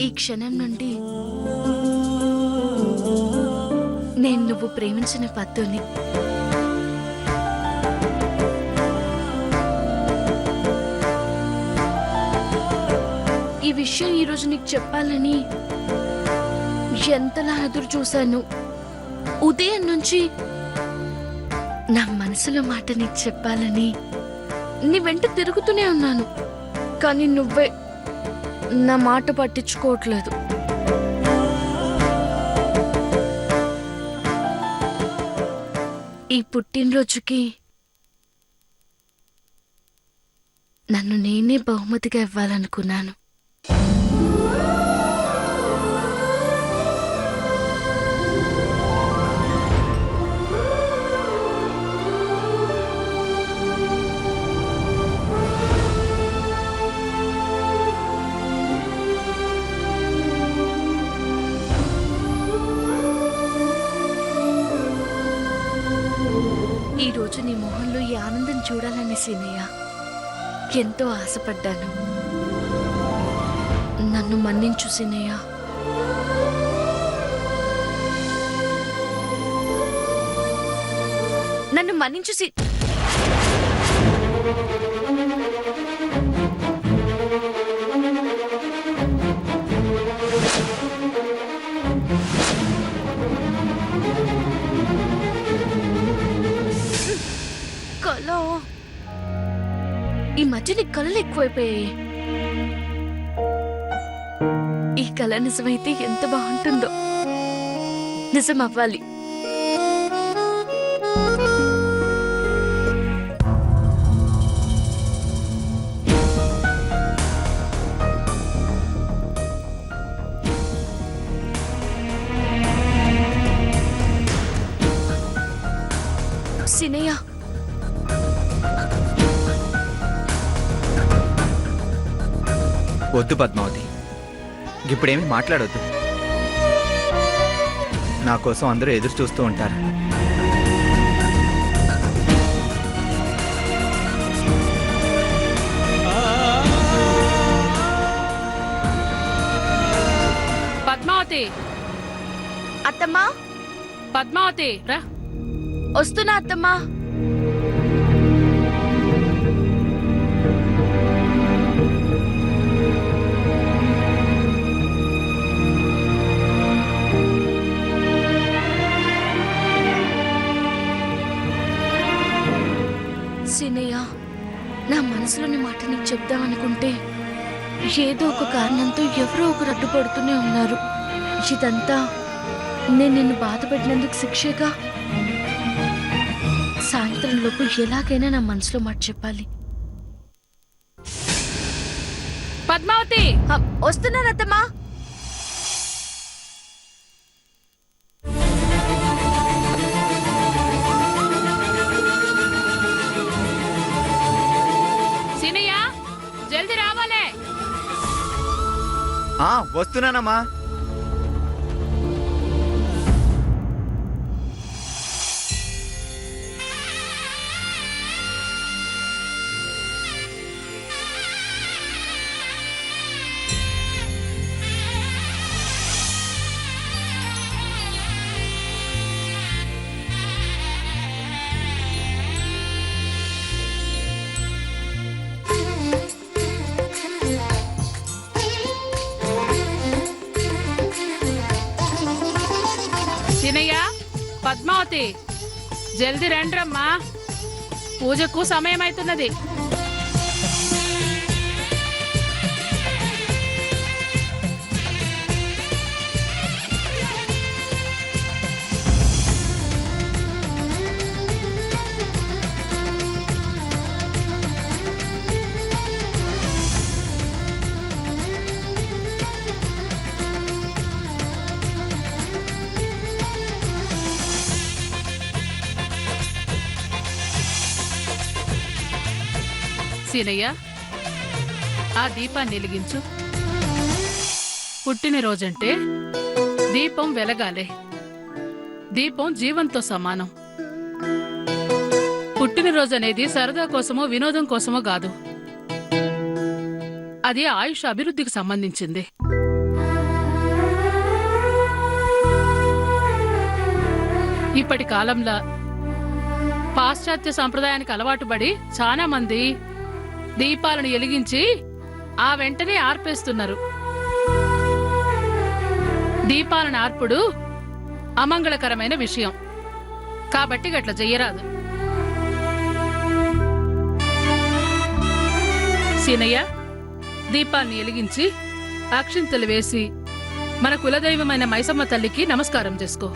ఈ క్షణం నుండి నేను నువ్వు ప్రేమించిన పద్దుని. ఈ విషయం ఈరోజు నీకు చెప్పాలని ఎంతలా ఎదురు చూశాను. ఉదయం నుంచి నా మనసులో మాట నీకు చెప్పాలని నీ వెంట తిరుగుతూనే ఉన్నాను. కానీ నువ్వే నా మాట పట్టించుకోవట్లేదు. ఈ పుట్టినరోజుకి నన్ను నేనే బహుమతిగా ఇవ్వాలనుకున్నాను. ఈ రోజు నీ మొహంలో ఈ ఆనందం చూడాలని సీనయ్య ఎంతో ఆశపడ్డాను. నన్ను మన్నించు సీనయ్య. నన్ను మన్నించు కలో ఈ మధ్య నీ కళలు ఎక్కువైపోయాయి. ఈ కళ నిజమైతే ఎంత బాగుంటుందో. నిజం అవ్వాలి. సినయ్య, వద్దు పద్మావతి, ఇప్పుడేమీ మాట్లాడొద్దు. నా కోసం అందరూ ఎదురు చూస్తూ ఉంటారు. పద్మావతి, అత్తమ్మా. పద్మావతి రా. వస్తున్నా అత్తమ్మా. సీనయ్య, నా మనసులోని మాట నీకు చెప్దామనుకుంటే ఏదో ఒక కారణంతో ఎవరో ఒకరు అడ్డుపడుతూనే ఉన్నారు. ఇదంతా నేను నిన్ను బాధ పెట్టినందుకు శిక్షేగా. సాయంత్రం లోపు ఎలాగైనా నా మనసులో మాట చెప్పాలి. పద్మావతి, వస్తున్నాను అత్తమ్మా. సీనయ్య, జల్దీ రావాలే. వస్తున్నానమ్మా. సీనయ్య, పద్మావతి, జల్దీ రండ్రమ్మా. పూజకు సమయం అవుతున్నది. సీనయ్య, ఆ దీపాన్ని వెలిగించు. పుట్టినరోజంటే దీపం వెలగాలే. దీపం జీవంతో సమానం. పుట్టినరోజు అనేది సరదా కోసమో వినోదం కోసమో కాదు, అది ఆయుష్ అభివృద్ధికి సంబంధించింది. ఇప్పటి కాలంలో పాశ్చాత్య సంప్రదాయానికి అలవాటు పడి చాలా మంది దీపాలను వెలిగించి ఆ వెంటనే ఆర్పేస్తున్నారు. దీపాలను ఆర్పుడు అమంగళకరమైన విషయం కాబట్టి గట్ల చెయ్యరాదు. సీనయ్య, దీపాన్ని వెలిగించి అక్షింతలు వేసి మన కులదైవమైన మైసమ్మ తల్లికి నమస్కారం చేసుకో.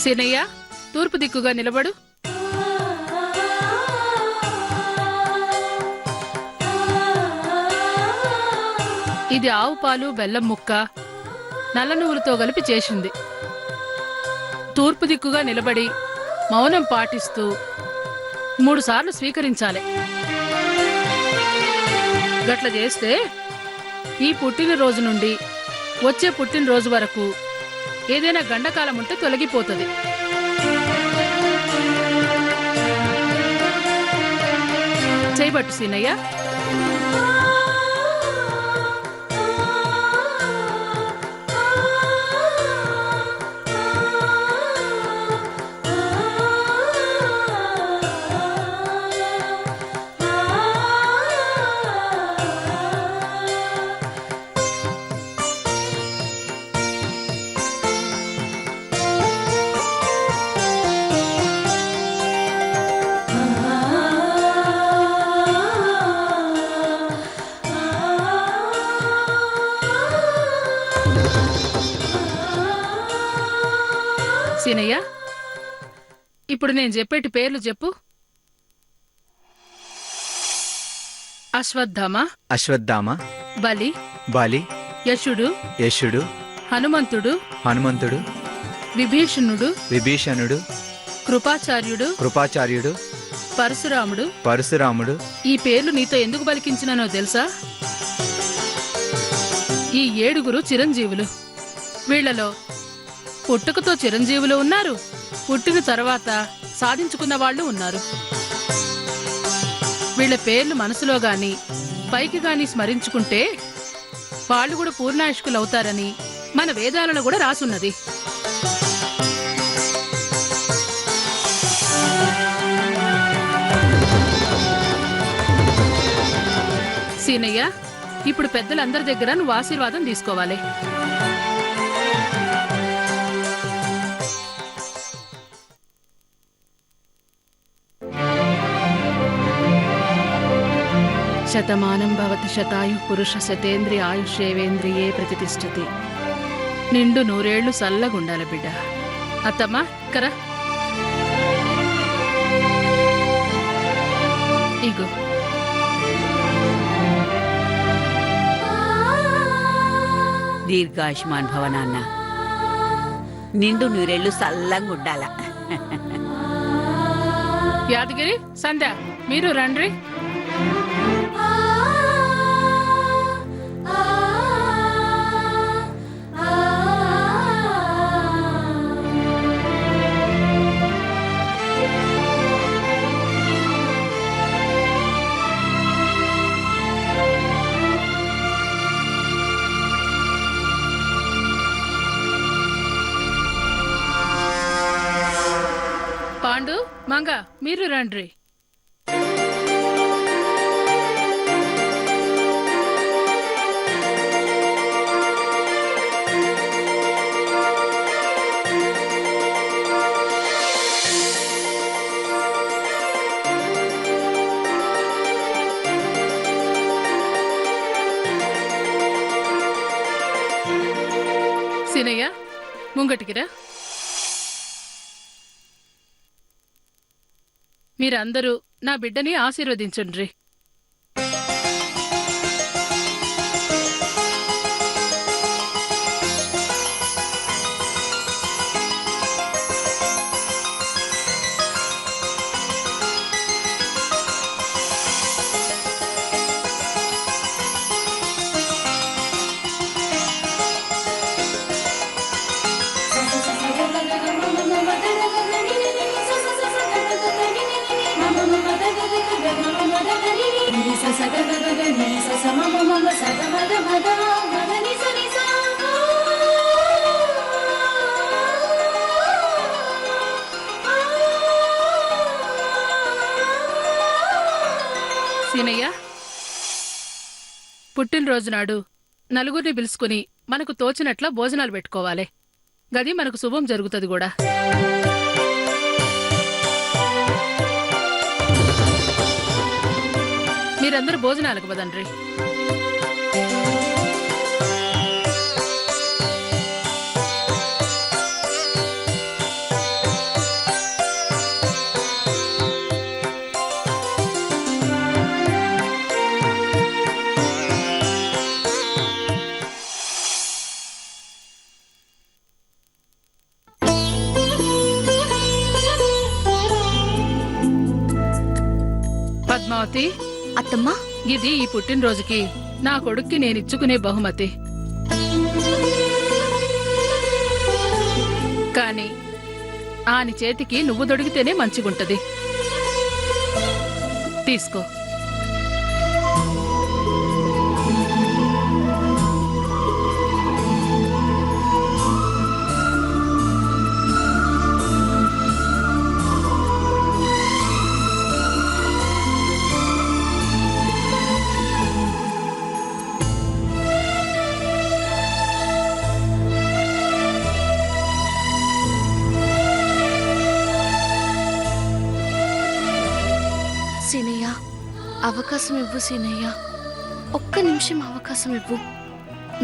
సీనయ్య, తూర్పు దిక్కుగా నిలబడు. ఇది ఆవు పాలు, బెల్లం ముక్క, నల్ల నువ్వులతో కలిపి చేసింది. తూర్పు దిక్కుగా నిలబడి మౌనం పాటిస్తూ 3 సార్లు స్వీకరించాలి. గట్ల చేస్తే ఈ పుట్టినరోజు నుండి వచ్చే పుట్టినరోజు వరకు ఏదైనా గండకాలం ఉంటే తొలగిపోతుంది. చేయబట్టు సీనయ్య. సీనయ్య, ఇప్పుడు నేను చెప్పేటి పేర్లు చెప్పు. అశ్వత్థామ, అశ్వత్థామ, బలి, బాలి, యశుడు, యశుడు, హనుమంతుడు, హనుమంతుడు, విభీషణుడు, విభీషణుడు, కృపాచార్యుడు, కృపాచార్యుడు, పరశురాముడు. పరశురాముడు. ఈ పేర్లు నీతో ఎందుకు పలికించినానో తెలుసా? ఈ 7 చిరంజీవులు. వీళ్లలో పుట్టుకతో చిరంజీవులు ఉన్నారు, పుట్టిన తర్వాత సాధించుకున్న వాళ్ళు ఉన్నారు. వీళ్ల పేర్లు మనసులో గాని పైకి గాని స్మరించుకుంటే వాళ్ళు కూడా పూర్ణాయుష్కులవుతారని మన వేదాలను కూడా రాసున్నది. సీనయ్య, ఇప్పుడు పెద్దలందరి దగ్గర నువ్వు ఆశీర్వాదం తీసుకోవాలి. శతమానం భవతి శతాయు పురుష శతేంద్రియ ఆయుష్యేవేంద్రియే ప్రతిష్టతి. నిండు 100 ఏళ్లు సల్లగుండాల బిడ్డ. అత్తమ్మా, కరా ఇగో. దీర్ఘాయుష్మాన్ భవ నాన్న. నిండు 100 ఏళ్లు సల్లంగా ఉండాల. యాదగిరి, సంధ్య, మీరు రండ్రి. పాండు మంగ మీరు రండ్రి. సీనయ్య ముంగటికిరా. మీరందరూ నా బిడ్డని ఆశీర్వదించండ్రి. సీనయ్య, పుట్టినరోజు నాడు నలుగురిని పిలుచుకుని మనకు తోచినట్ల భోజనాలు పెట్టుకోవాలి. గది మనకు శుభం జరుగుతుంది కూడా. మీరందరూ భోజనాలకు పదండ్రి. పద్మావతి, అత్తమ్మా, ఇది ఈ పుట్టినరోజుకి నా కొడుక్కి నేనిచ్చుకునే బహుమతి. కాని ఆని చేతికి నువ్వు దొడిగితేనే మంచిగుంటది. తీసుకో. సీనయ్య, అవకాశం ఇవ్వు సీనయ్య. ఒక్క నిమిషం అవకాశం ఇవ్వు.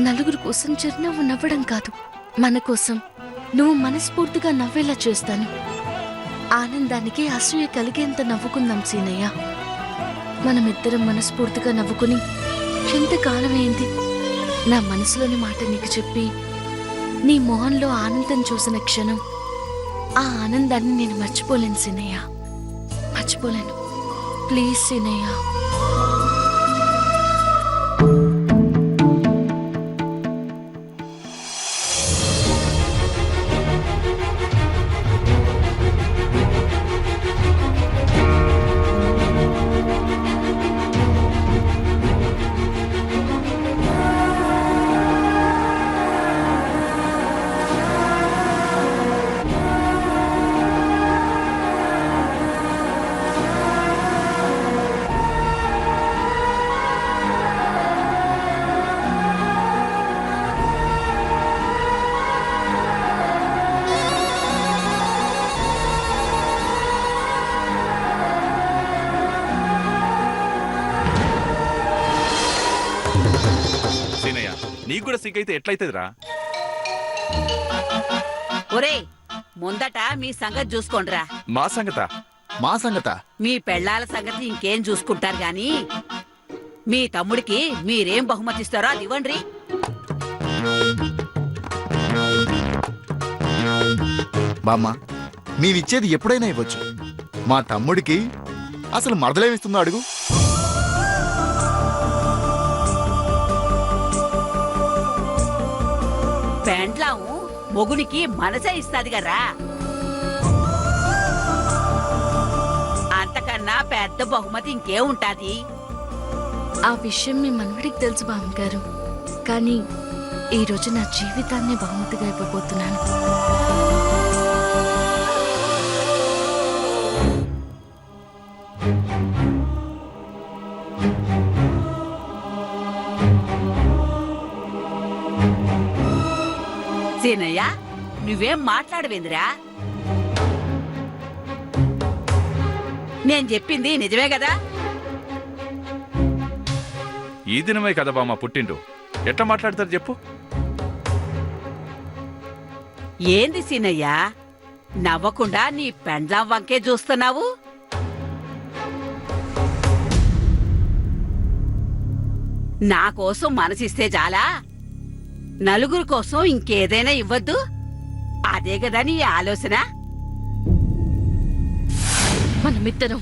నలుగురు కోసం చిరునవ్వు నవ్వడం కాదు, మన కోసం నువ్వు మనస్ఫూర్తిగా నవ్వేలా చేస్తాను. ఆనందానికి అసూయ కలిగేంత నవ్వుకుందాం సీనయ్య. మనమిద్దరం మనస్ఫూర్తిగా నవ్వుకుని ఎంతకాలమైంది. నా మనసులోని మాట నీకు చెప్పి నీ మొహంలో ఆనందం చూసిన క్షణం, ఆ ఆనందాన్ని నేను మర్చిపోలేను సీనయ్య, మర్చిపోలేను. ప్లీజ్ సీనయ్య. నీకు కూడా సిగ్గైతే ఎట్లయితేదిరా? ఒరే, ముందట మీ సంగతి చూసుకోండిరా. మా సంగత మా సంగత మీ పెళ్ళాల సంగతి ఇంకేం చూసుకుంటారు గాని మీ తమ్ముడికి మీరేం బహుమతిస్తారో అది ఇవ్వండి. బామ్మ, మేమిచ్చేది ఎప్పుడైనా ఇవ్వచ్చు. మా తమ్ముడికి అసలు మరదలేమిస్తుందో అడుగు. పెండ్లాము మొగునికి మనసే ఇస్తాది గరా. అంతకన్నా పెద్ద బహుమతి ఇంకే ఉంటాది. ఆ విషయం మీ మనవడికి తెలుసు బామ్మగారు. కానీ ఈరోజు నా జీవితాన్ని బహుమతిగా ఇవ్వబోతున్నాను. సీనయ్య నువ్వేం మాట్లాడవేందిరా? నేను చెప్పింది నిజమే కదా? ఈ దినమే కదా బామ్మ పుట్టిండు, ఎట్లా మాట్లాడతారు చెప్పు? ఏంది సీనయ్య నవ్వకుండా నీ పెండ్లాం వంకే చూస్తున్నావు? నా కోసం మనసిస్తే చాలా, నలుగురు కోసం ఇంకేదైనా ఇవ్వద్దు? అదే కదా నీ ఆలోచన? మనమిద్దరం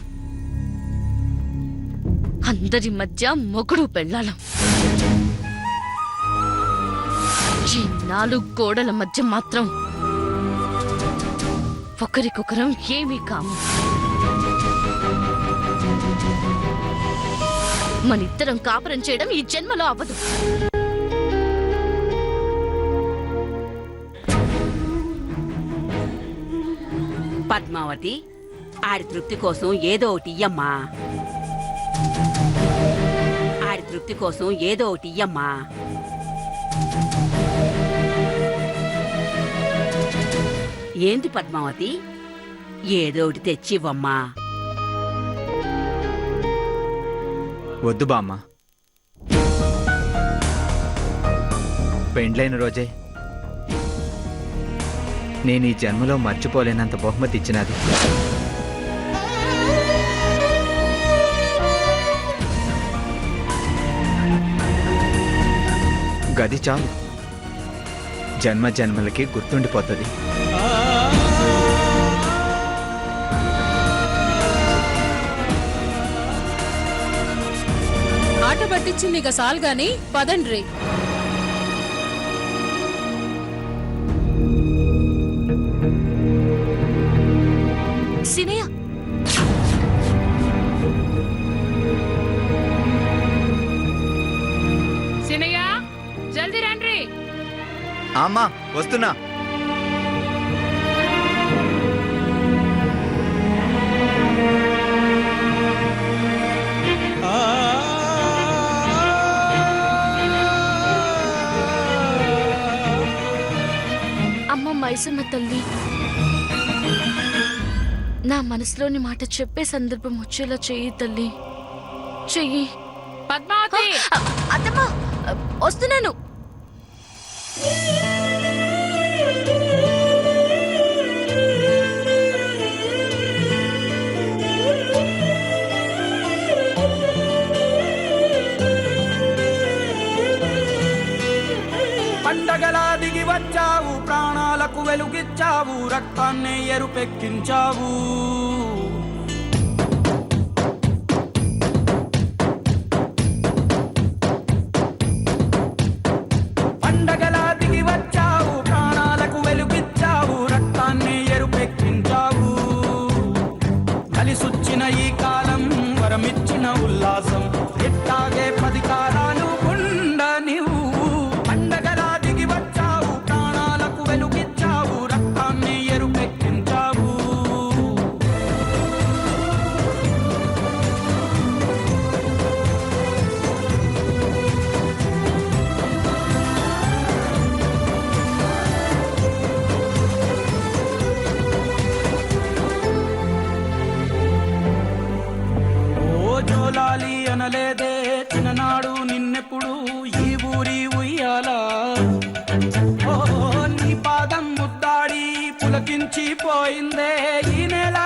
అందరి మధ్య మొగుడు పెళ్ళాలం. ఈ 4 గోడల మధ్య మాత్రం ఒకరికొకరం ఏమీ కాము. మనిద్దరం కాపురం చేయడం ఈ జన్మలో అవ్వదు. పద్మావతి, ఆడి తృప్తి కోసం ఏదో ఒకటి ఇయ్యమ్మా. ఆడి తృప్తి కోసం ఏదో ఒకటి ఇయ్యమ్మా. ఏంది పద్మావతి, ఏదో ఒకటి తెచ్చివ్వమ్మా. వద్దు బామ్మ. పెండ్లైన రోజే నేను ఈ జన్మలో మర్చిపోలేనంత బహుమతి ఇచ్చినది. గది చాలు, జన్మ జన్మలకి గుర్తుండిపోతుంది. ఆట పట్టించింది ఇక సాల్ గాని పదండ్రి. సినయ్య, సినయ్య జల్దీ రండ్రి. అమ్మా వస్తున్నా. అమ్మ మైసమ్మ తల్లి, నా మనసులోని మాట చెప్పే సందర్భం వచ్చేలా చెయ్యి తల్లి, చెయ్యి. పద్మావతి, అత్తమ్మా వస్తున్నాను. పండగలా దిగి వచ్చావు, ప్రాణాలకు వెలుగిచ్చావు, రక్తాన్ని ఎరుపెక్కించావు. పండగలా దిగి వచ్చావు, ప్రాణాలకు వెలుగిచ్చావు, రక్తాన్ని ఎరుపెక్కించావు. కలిసొచ్చిన ఈ కాలం వరమిచ్చిన ఉల్లాసం, ఎట్టాగే 10 కాలాలు ఉండ నీవు. పండగలా దిగి వచ్చావు, ప్రాణాలకు వెలుగిచ్చావు, రక్తాన్ని ఎరుపెక్కించావు. ఓ జోలాలి అనలేదే చిన్ననాడు నిన్నెప్పుడు ఈ ఊరి ఉయ్యాలా. ఓ నీ పాదం ముద్దాడి పులకించిపోయిందే ఈ నేల